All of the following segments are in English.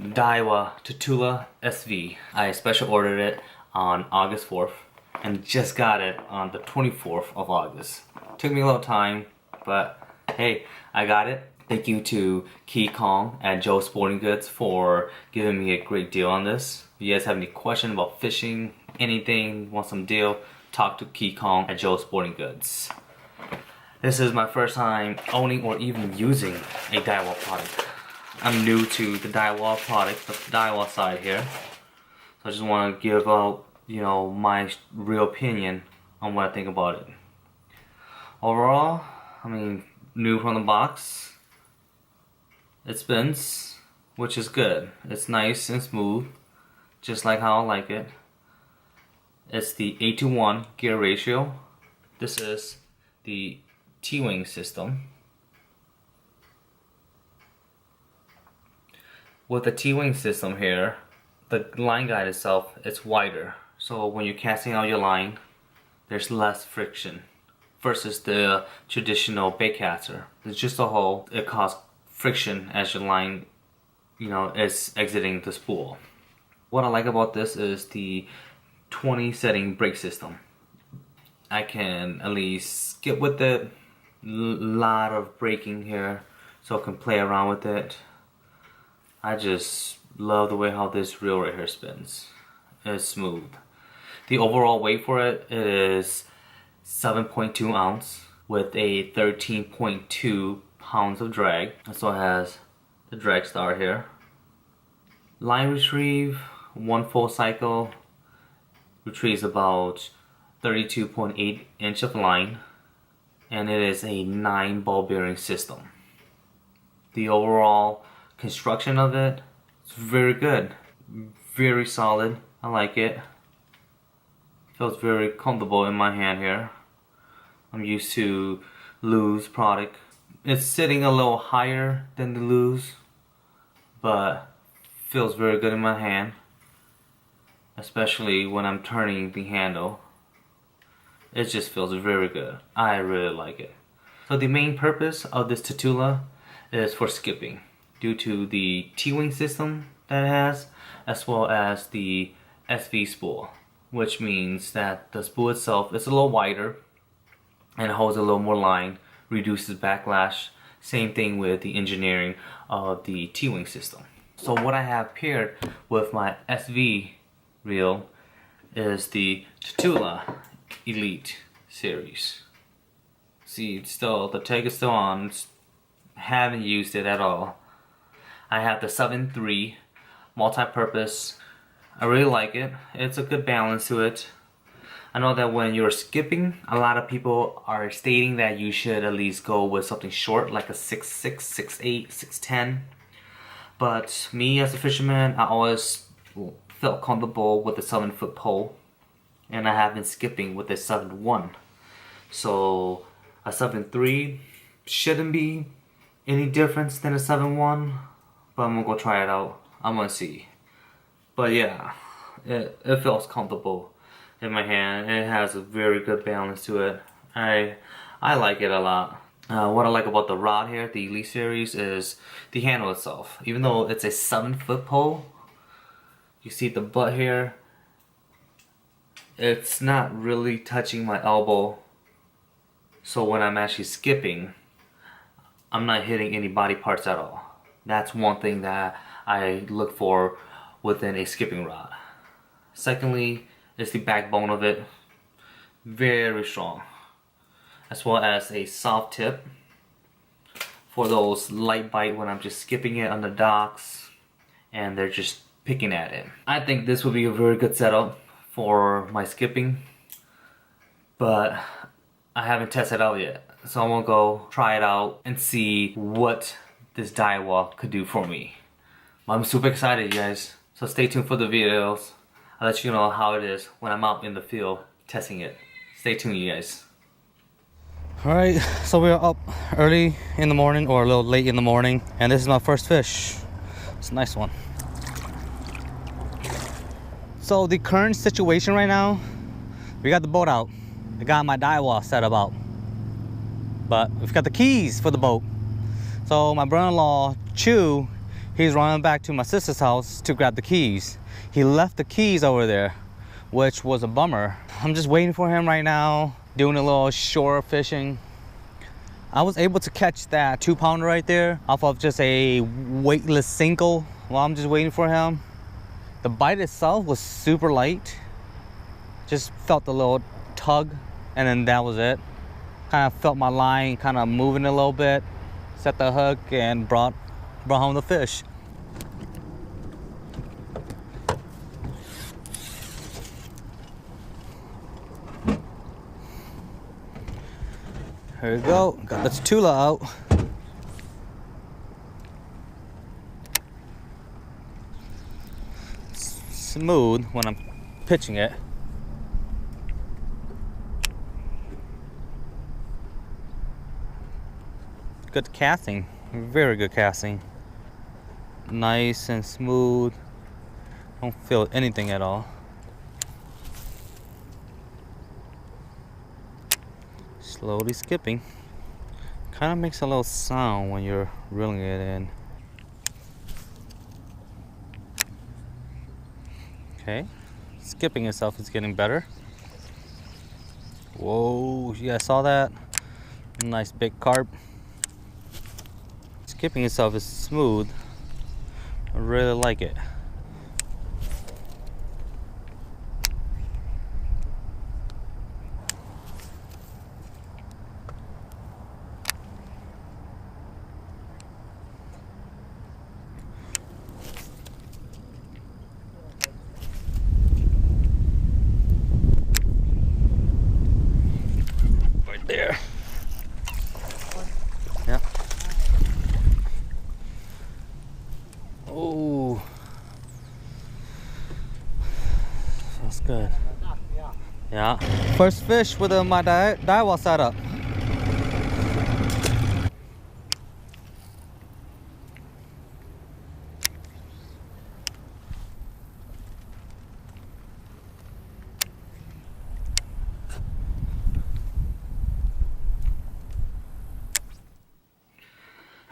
Diawa Tatula SV. I special ordered it on August 4th and just got it on the 24th of August. Took me a little time, but hey, I got it. Thank you to Key Kong at Joe's Sporting Goods for giving me a great deal on this. If you guys have any questions about fishing, anything, want some deal, talk to Key Kong at Joe's Sporting Goods. This is my first time owning or even using a Diawa product. I'm new to the Diawa product, the Diawa side here. So I just want to give out, my real opinion on what I think about it. Overall, new from the box. It spins, which is good. It's nice and smooth, just like how I like it. It's the 8:1 gear ratio. This is the T-wing system. With the T-wing system here, the line guide itself is wider. So when you're casting out your line, there's less friction versus the traditional bait caster. It's just a hole. It causes friction as your line, is exiting the spool. What I like about this is the 20 setting brake system. I can at least skip with it. Lot of braking here, so I can play around with it. I just love the way how this reel right here spins. It's smooth. The overall weight for it is 7.2 ounce with a 13.2 pounds of drag. So it has the drag star here. Line retrieve, one full cycle retrieves about 32.8 inch of line, and it is a 9 ball bearing system. The overall construction of it is very good, very solid. I like it. Feels very comfortable in my hand here. I'm used to Lu's product. It's sitting a little higher than the Lu's, but feels very good in my hand, especially when I'm turning the handle. It just feels very good. I really like it. So the main purpose of this Tatula is for skipping due to the T-wing system that it has, as well as the SV spool, which means that the spool itself is a little wider and holds a little more line, reduces backlash. Same thing with the engineering of the T-wing system. So what I have paired with my SV reel is the Tatula Elite series. See, the tag is still on. Haven't used it at all. I have the 7.3 multi-purpose. I really like it. It's a good balance to it. I know that when you're skipping, a lot of people are stating that you should at least go with something short, like a 6.6, 6.8, 6.10. But me as a fisherman, I always felt comfortable with the 7-foot pole, and I have been skipping with a 7.1. So a 7.3 shouldn't be any difference than a 7.1, but I'm gonna go try it out. I'm gonna see. But yeah, it feels comfortable in my hand. It has a very good balance to it. I like it a lot. What I like about the rod here, the Elite series, is the handle itself. Even though it's a 7-foot pole, you see the butt here, it's not really touching my elbow. So when I'm actually skipping, I'm not hitting any body parts at all. That's one thing that I look for within a skipping rod. Secondly, is the backbone of it. Very strong. As well as a soft tip for those light bite when I'm just skipping it on the docks and they're just picking at it. I think this would be a very good setup for my skipping, but I haven't tested it out yet. So I'm gonna go try it out and see what this Diawa could do for me. I'm super excited, you guys. So stay tuned for the videos. I'll let you know how it is when I'm out in the field testing it. Stay tuned, you guys. Alright, so we're up early in the morning, or a little late in the morning, and this is my first fish. It's a nice one. So the current situation right now, we got the boat out. I got my Diawa set up out. But we've got the keys for the boat. So my brother-in-law, Chew, he's running back to my sister's house to grab the keys. He left the keys over there, which was a bummer. I'm just waiting for him right now, doing a little shore fishing. I was able to catch that 2-pounder right there off of just a weightless single while I'm just waiting for him. The bite itself was super light. Just felt a little tug, and then that was it. Kind of felt my line kind of moving a little bit, set the hook, and brought home the fish. Here we go, got the Tatula out. It's smooth when I'm pitching it. Good casting, very good casting. Nice and smooth. Don't feel anything at all. Slowly skipping. Kind of makes a little sound when you're reeling it in. Okay, skipping itself is getting better. Whoa, you guys saw that? Nice big carp. Skipping itself is smooth. I really like it. Right there. Yeah. Oh, that's good. Yeah. First fish with my Diawa setup.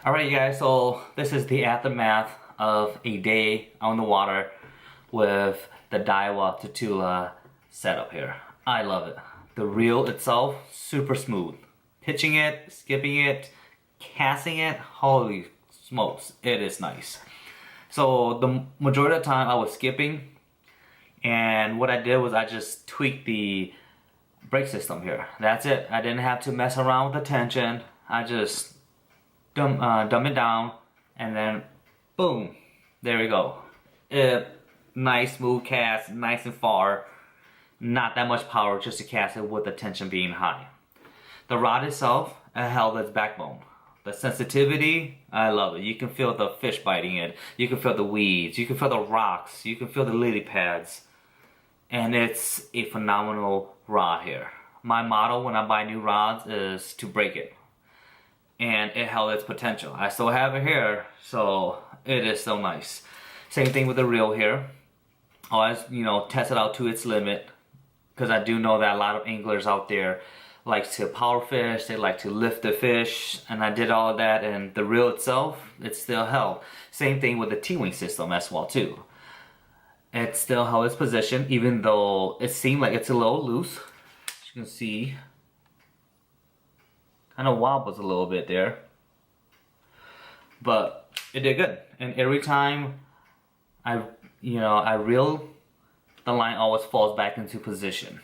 Alright, you guys, so this is the aftermath of a day on the water with the Diawa Tatula setup here. I love it. The reel itself, super smooth. Pitching it, skipping it, casting it, holy smokes, it is nice. So the majority of the time I was skipping, and what I did was I just tweaked the brake system here. That's it. I didn't have to mess around with the tension. I just dumb it down, and then boom, there we go. Nice smooth cast, nice and far. Not that much power just to cast it with the tension being high. The rod itself, it held its backbone. The sensitivity, I love it. You can feel the fish biting it. You can feel the weeds. You can feel the rocks. You can feel the lily pads. And it's a phenomenal rod here. My motto when I buy new rods is to break it. And it held its potential. I still have it here, so it is so nice. Same thing with the reel here. Always, test it out to its limit, because I do know that a lot of anglers out there like to power fish, they like to lift the fish, and I did all of that, and the reel itself, it still held. Same thing with the T-wing system as well too. It still held its position, even though it seemed like it's a little loose. As you can see, kind of wobbles a little bit there, but it did good. And every time I reel, the line always falls back into position,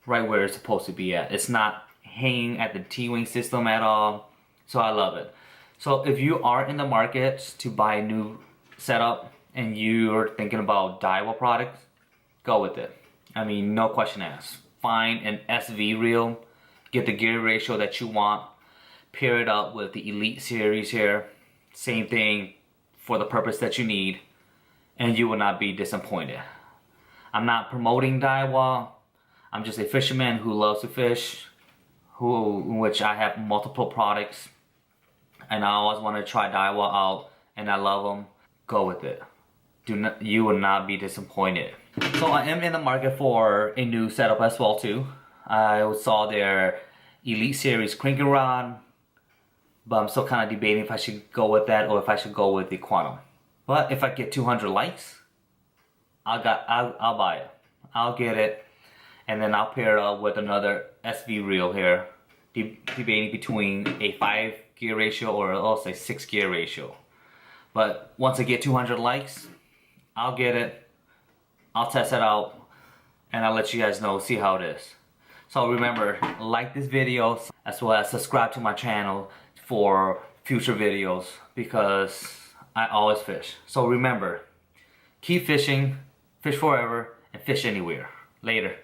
right where it's supposed to be at. It's not hanging at the T-wing system at all, so I love it. So if you are in the market to buy a new setup and you're thinking about Diawa products, go with it. I mean, no question asked. Find an SV reel, get the gear ratio that you want, pair it up with the Elite series here, same thing for the purpose that you need, and you will not be disappointed. I'm not promoting Diawa. I'm just a fisherman who loves to fish, which I have multiple products, and I always want to try Diawa out, and I love them. Go with it. You will not be disappointed. So I am in the market for a new setup as well too. I saw their Elite series cranking rod, but I'm still kind of debating if I should go with that or if I should go with the Quantum. But if I get 200 likes, I'll buy it. I'll get it, and then I'll pair it up with another SV reel here, debating between a 5 gear ratio or also a 6 gear ratio. But once I get 200 likes, I'll get it, I'll test it out, and I'll let you guys know, see how it is. So remember, like this video as well as subscribe to my channel for future videos, because I always fish. So remember, keep fishing, fish forever, and fish anywhere. Later.